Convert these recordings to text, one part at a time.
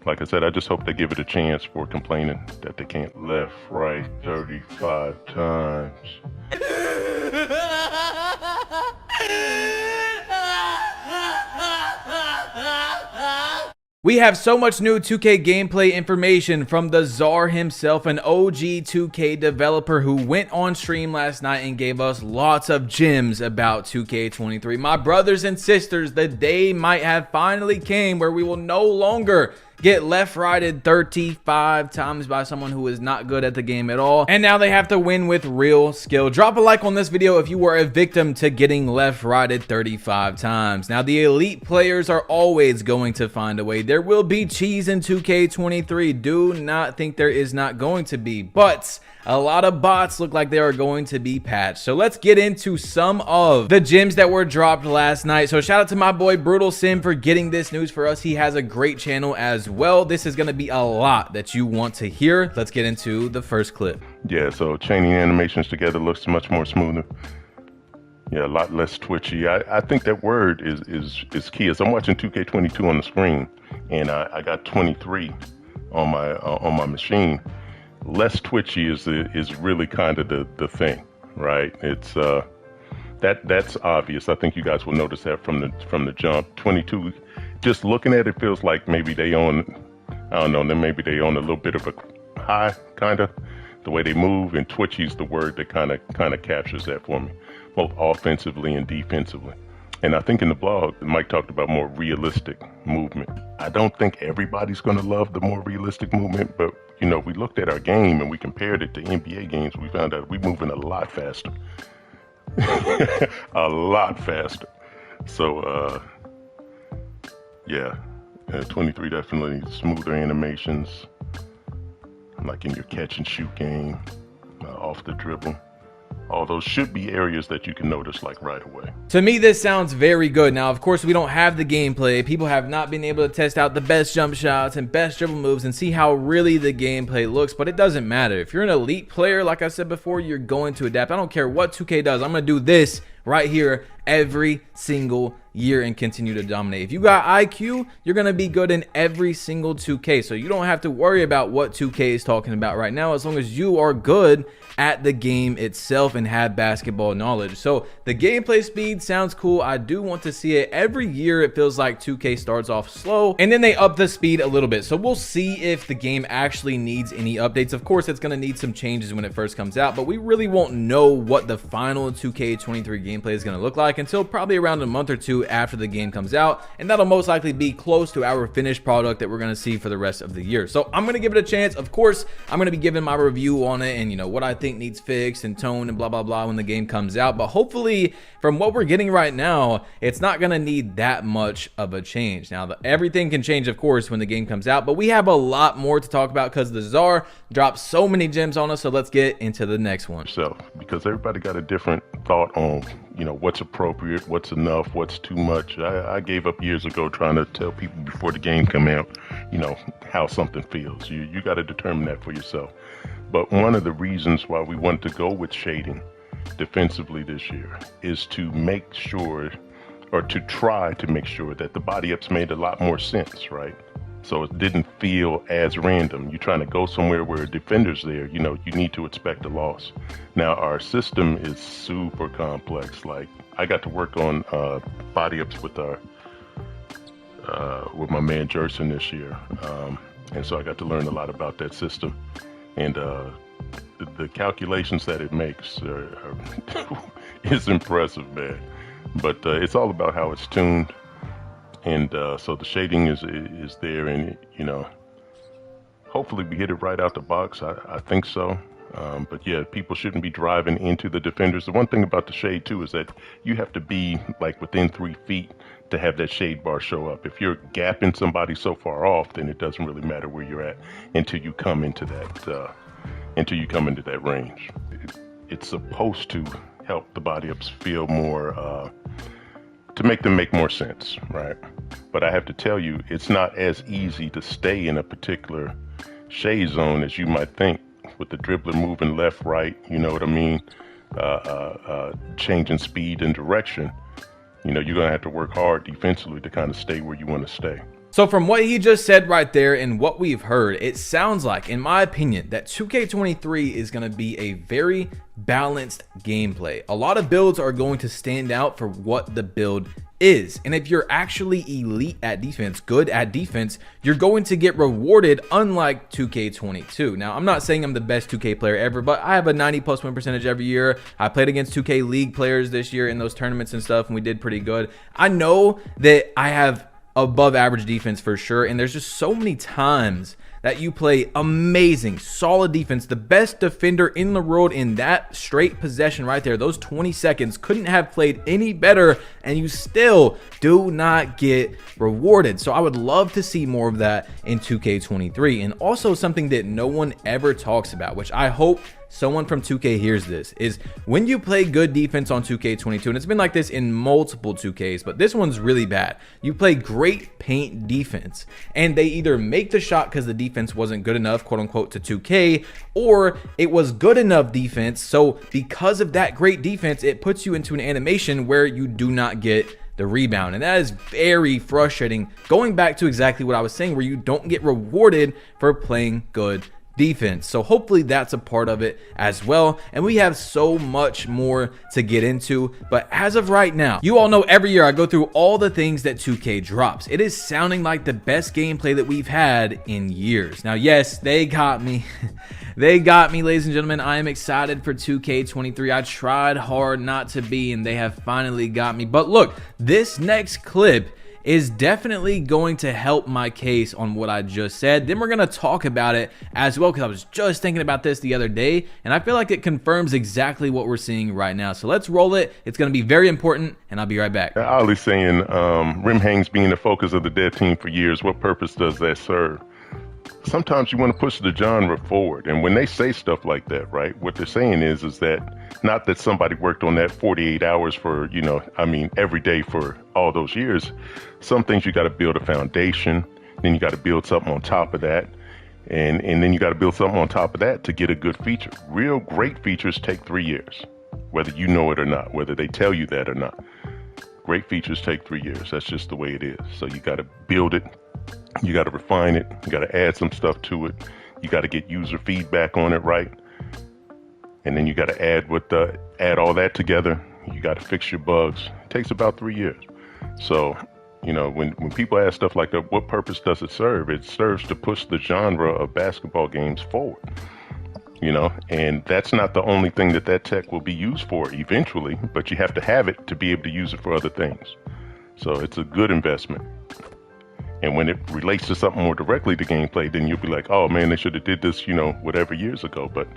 Like I said, I just hope they give it a chance for complaining that they can't left, right 35 times. We have so much new 2K gameplay information from the Czar himself, an OG 2K developer who went on stream last night and gave us lots of gems about 2K23. My brothers and sisters, the day might have finally came where we will no longer get left-righted 35 times by someone who is not good at the game at all, and now they have to win with real skill. Drop a like on this video if you were a victim to getting left-righted 35 times. Now, the elite players are always going to find a way. There will be cheese in 2K23. Do not think there is not going to be, but a lot of bots look like they are going to be patched. So let's get into some of the gems that were dropped last night. So shout out to my boy Brutal Sim for getting this news for us. He has a great channel as well. This is going to be a lot that you want to hear. Let's get into the first clip. Yeah, so chaining animations together looks much more smoother. Yeah, a lot less twitchy. I think that word is key. As I'm watching 2K22 on the screen, and I got 23 on my machine. Less twitchy is really kind of the thing, right? It's that's obvious. I think you guys will notice that from the jump. 22, just looking at it feels like maybe they own, I don't know, then maybe they own a little bit of a high, kind of the way they move, and twitchy is the word that kind of captures that for me, both offensively and defensively. And I think in the blog, Mike talked about more realistic movement. I don't think everybody's going to love the more realistic movement, but you know, we looked at our game and we compared it to NBA games. We found out we're moving a lot faster, a lot faster. So, yeah, 23 definitely smoother animations, like in your catch and shoot game, off the dribble. All those should be areas that you can notice like right away. To me, this sounds very good. Now, of course, we don't have the gameplay. People have not been able to test out the best jump shots and best dribble moves and see how really the gameplay looks, but it doesn't matter. If you're an elite player, like I said before, you're going to adapt. I don't care what 2K does. I'm going to do this right here every single year and continue to dominate. If you got IQ, you're going to be good in every single 2K. So you don't have to worry about what 2K is talking about right now, as long as you are good at the game itself and have basketball knowledge. So the gameplay speed sounds cool. I do want to see it. Every year it feels like 2K starts off slow and then they up the speed a little bit. So we'll see if the game actually needs any updates. Of course, it's going to need some changes when it first comes out, but we really won't know what the final 2K23 gameplay is going to look like until probably around a month or two after the game comes out, and that'll most likely be close to our finished product that we're going to see for the rest of the year. So I'm going to give it a chance. Of course, I'm going to be giving my review on it and, you know, what I think needs fixed and tone and blah blah blah when the game comes out, but hopefully from what we're getting right now, it's not going to need that much of a change. Now, everything can change, of course, when the game comes out, but we have a lot more to talk about because the Czar dropped so many gems on us. So let's get into the next one. So, because everybody got a different thought on, you know, what's appropriate, what's enough, what's too much. I gave up years ago trying to tell people before the game come out, you know, how something feels. You got to determine that for yourself. But one of the reasons why we want to go with shading defensively this year is to make sure, or to try to make sure, that the body ups made a lot more sense, right? So it didn't feel as random. You're trying to go somewhere where a defender's there, you know, you need to expect a loss. Now, our system is super complex. Like, I got to work on body ups with my man Jerson this year. And so I got to learn a lot about that system. And the calculations that it makes is impressive, man. But it's all about how it's tuned. And so the shading is there, and you know, hopefully we hit it right out the box. I think so. But yeah, people shouldn't be driving into the defenders. The one thing about the shade too is that you have to be like within 3 feet to have that shade bar show up. If you're gapping somebody so far off, then it doesn't really matter where you're at until you come into that range. It's supposed to help the body ups feel more, to make them make more sense, right? But I have to tell you, it's not as easy to stay in a particular shade zone as you might think, with the dribbler moving left, right, you know what I mean? Changing speed and direction. You know, you're going to have to work hard defensively to kind of stay where you want to stay. So from what he just said right there and what we've heard, it sounds like, in my opinion, that 2K23 is going to be a very balanced gameplay. A lot of builds are going to stand out for what the build is. And if you're actually elite at defense, good at defense, you're going to get rewarded, unlike 2K22. Now, I'm not saying I'm the best 2K player ever, but I have a 90+ win percentage every year. I played against 2K League players this year in those tournaments and stuff, and we did pretty good. I know that I have above average defense for sure, and there's just so many times that you play amazing, solid defense, the best defender in the world in that straight possession right there, those 20 seconds, couldn't have played any better, and you still do not get rewarded. So I would love to see more of that in 2K23. And also something that no one ever talks about, which I hope someone from 2K hears this, is when you play good defense on 2K22, and it's been like this in multiple 2Ks, but this one's really bad. You play great paint defense, and they either make the shot because the defense wasn't good enough, quote unquote, to 2K, or it was good enough defense, so because of that great defense, it puts you into an animation where you do not get the rebound. And that is very frustrating, going back to exactly what I was saying, where you don't get rewarded for playing good defense. So hopefully that's a part of it as well. And we have so much more to get into, but as of right now, you all know every year I go through all the things that 2K drops. It is sounding like the best gameplay that we've had in years. Now, yes, they got me. They got me, ladies and gentlemen. I am excited for 2K23. I tried hard not to be, and they have finally got me. But look, this next clip is definitely going to help my case on what I just said. Then we're going to talk about it as well, because I was just thinking about this the other day, and I feel like it confirms exactly what we're seeing right now. So let's roll it. It's going to be very important, and I'll be right back. Ollie's saying, rim hangs being the focus of the dev team for years. What purpose does that serve? Sometimes you want to push the genre forward, and when they say stuff like that, right, what they're saying is that not that somebody worked on that 48 hours for, every day for all those years. Some things you got to build a foundation, then you got to build something on top of that, and then you got to build something on top of that to get a good feature. Real great features take 3 years, whether you know it or not, whether they tell you that or not. Great features take 3 years. That's just the way it is. So you got to build it. You got to refine it. You got to add some stuff to it. You got to get user feedback on it, right? And then you got to add all that together. You got to fix your bugs. It takes about 3 years. So, when people ask stuff like that, what purpose does it serve? It serves to push the genre of basketball games forward. And that's not the only thing that tech will be used for eventually, but you have to have it to be able to use it for other things. So it's a good investment. And when it relates to something more directly to gameplay, then you'll be like, oh man, they should have did this, whatever years ago. But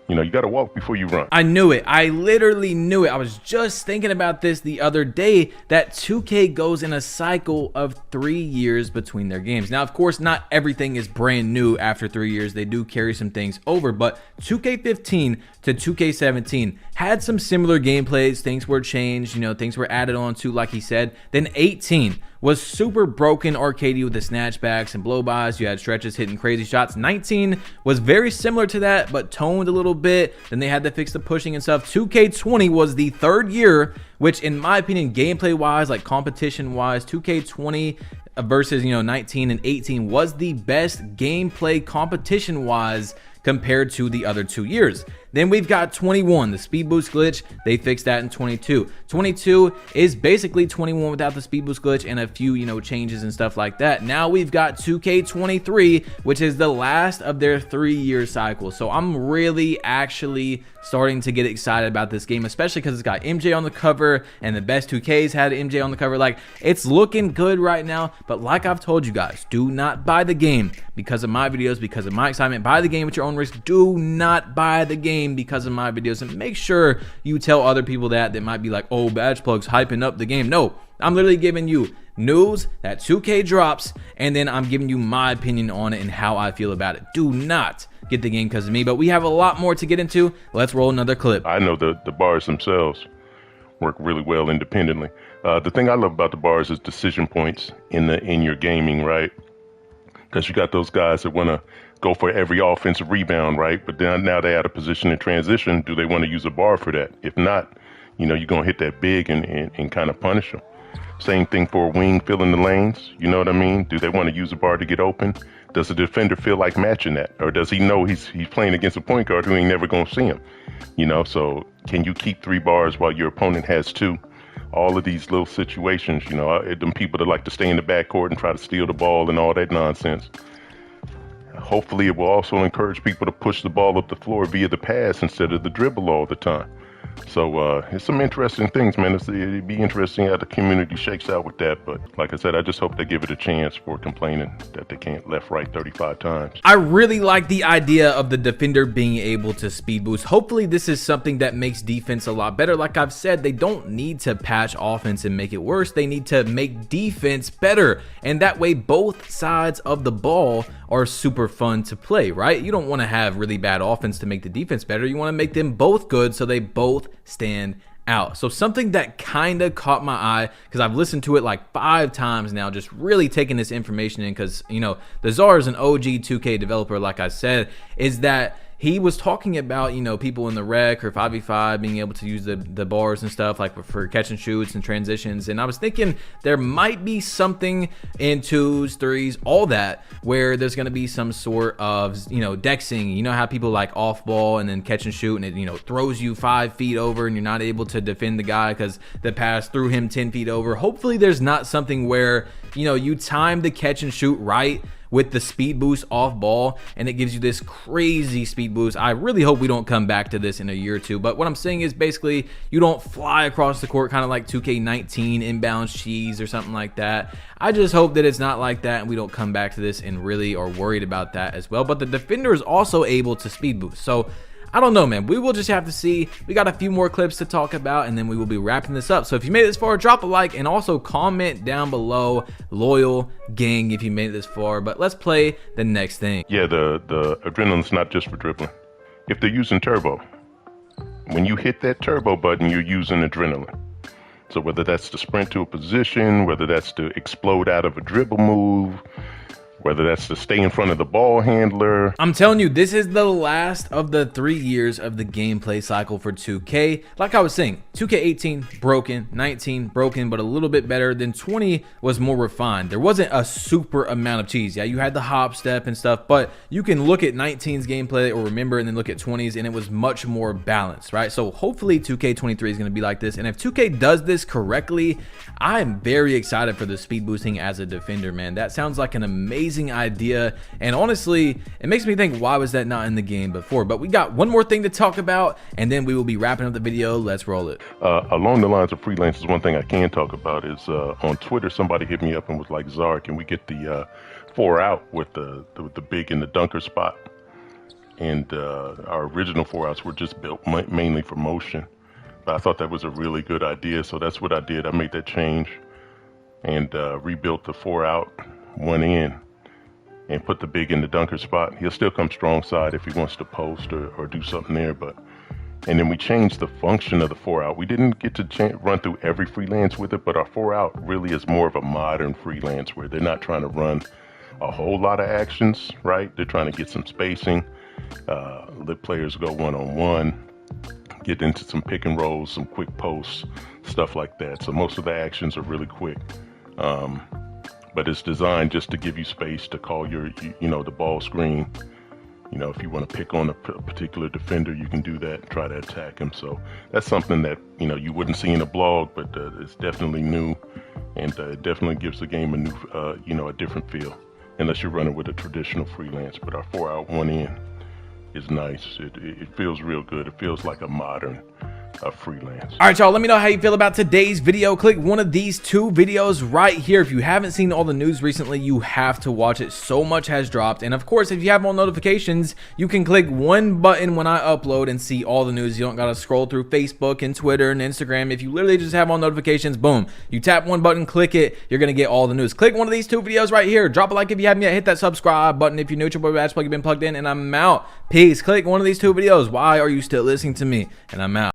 you got to walk before you run. I knew it. I literally knew it. I was just thinking about this the other day, that 2K goes in a cycle of 3 years between their games. Now, of course, not everything is brand new after 3 years. They do carry some things over, but 2K15 to 2K17 had some similar gameplays. Things were changed, things were added on to, like he said. Then 18 was super broken arcadey with the snatchbacks and blow-bys. You had stretches hitting crazy shots. 19 was very similar to that, but toned a little bit. Then they had to fix the pushing and stuff. 2K20 was the third year, which in my opinion, gameplay-wise, like competition-wise, 2K20 versus 19 and 18 was the best gameplay competition-wise compared to the other 2 years. Then we've got 21, the speed boost glitch. They fixed that in 22. 22 is basically 21 without the speed boost glitch and a few, changes and stuff like that. Now we've got 2K23, which is the last of their 3-year cycle. So I'm really actually starting to get excited about this game, especially because it's got MJ on the cover, and the best 2Ks had MJ on the cover. Like, it's looking good right now. But like I've told you guys, do not buy the game because of my videos, because of my excitement. Buy the game at your own risk. Do not buy the game because of my videos, and make sure you tell other people that might be like, oh, Badge Plug's hyping up the game. No, I'm literally giving you news that 2K drops, and then I'm giving you my opinion on it and how I feel about it. Do not get the game because of me, but we have a lot more to get into. Let's roll another clip. I know the bars themselves work really well independently. The thing I love about the bars is decision points in your gaming, right? Because you got those guys that want to go for every offensive rebound, right? But then now they out of position in transition. Do they want to use a bar for that? If not, you're going to hit that big and kind of punish them. Same thing for a wing filling the lanes. You know what I mean? Do they want to use a bar to get open? Does the defender feel like matching that? Or does he know he's playing against a point guard who ain't never going to see him? You know, so can you keep 3 bars while your opponent has 2? All of these little situations, you know, them people that like to stay in the backcourt and try to steal the ball and all that nonsense. Hopefully it will also encourage people to push the ball up the floor via the pass instead of the dribble all the time. So it's some interesting things, man. It'd be interesting how the community shakes out with that. But like I said, I just hope they give it a chance for complaining that they can't left, right 35 times. I really like the idea of the defender being able to speed boost. Hopefully this is something that makes defense a lot better. Like I've said, they don't need to patch offense and make it worse. They need to make defense better. And that way both sides of the ball are super fun to play, right? You don't want to have really bad offense to make the defense better. You want to make them both good so they both stand out. So something that kind of caught my eye, because I've listened to it like 5 times now, just really taking this information in, because, you know, the Czar is an OG 2K developer, like I said, is that he was talking about, you know, people in the rec or 5v5 being able to use the bars and stuff like for catch and shoots and transitions. And I was thinking there might be something in 2s, 3s, all that, where there's going to be some sort of, you know, dexing. You know how people like off ball and then catch and shoot and it, you know, throws you 5 feet over and you're not able to defend the guy because the pass threw him 10 feet over. Hopefully there's not something where, you know, you time the catch and shoot right with the speed boost off ball and it gives you this crazy speed boost. I really hope we don't come back to this in a year or 2, but what I'm saying is basically you don't fly across the court kind of like 2K19 inbound cheese or something like that. I just hope that it's not like that and we don't come back to this and really are worried about that as well. But the defender is also able to speed boost, so I don't know, man. We will just have to see. We got a few more clips to talk about, and then we will be wrapping this up. So if you made it this far, drop a like, and also comment down below, loyal gang, if you made it this far. But let's play the next thing. Yeah, the adrenaline's not just for dribbling. If they're using turbo, when you hit that turbo button, you're using adrenaline. So whether that's to sprint to a position, whether that's to explode out of a dribble move, whether that's to stay in front of the ball handler. I'm telling you, this is the last of the 3 years of the gameplay cycle for 2K. Like I was saying, 2K18 broken, 19 broken, but a little bit better. Then 20 was more refined. There wasn't a super amount of cheese. Yeah, you had the hop step and stuff, but you can look at 19's gameplay or remember and then look at 20's and it was much more balanced, right? So hopefully 2K23 is going to be like this. And if 2K does this correctly, I am very excited for the speed boosting as a defender, man. That sounds like an amazing idea, and honestly it makes me think, why was that not in the game before? But we got one more thing to talk about and then we will be wrapping up the video. Let's roll it. Along the lines of freelancers, one thing I can talk about is on Twitter somebody hit me up and was like, Czar, can we get the 4 out with the big in the dunker spot? And our original 4 outs were just built mainly for motion, but I thought that was a really good idea, so that's what I did. I made that change and rebuilt the 4 out, 1 in, and put the big in the dunker spot. He'll still come strong side if he wants to post or do something there, but and then we changed the function of the 4 out. We didn't get to run through every freelance with it, but our 4 out really is more of a modern freelance where they're not trying to run a whole lot of actions, right? They're trying to get some spacing, let players go one-on-one, get into some pick and rolls, some quick posts, stuff like that. So most of the actions are really quick. But it's designed just to give you space to call your, you know, the ball screen. You know, if you want to pick on a particular defender, you can do that and try to attack him. So that's something that, you know, you wouldn't see in a blog, but it's definitely new, and it definitely gives the game a new, you know, a different feel, unless you're running with a traditional freelance. But our 4 out, 1 in is nice. It feels real good. It feels like a modern freelance. All right, y'all, let me know how you feel about today's video. Click one of these 2 videos right here. If you haven't seen all the news recently, you have to watch it. So much has dropped. And of course, if you have all notifications, you can click one button when I upload and see all the news. You don't gotta scroll through Facebook and Twitter and Instagram. If you literally just have all notifications, boom, you tap one button, click it, you're gonna get all the news. Click one of these 2 videos right here. Drop a like if you haven't yet. Hit that subscribe button if you're new to your boy Batch Plug. You've been plugged in, and I'm out. Peace. Click one of these 2 videos. Why are you still listening to me? And I'm out.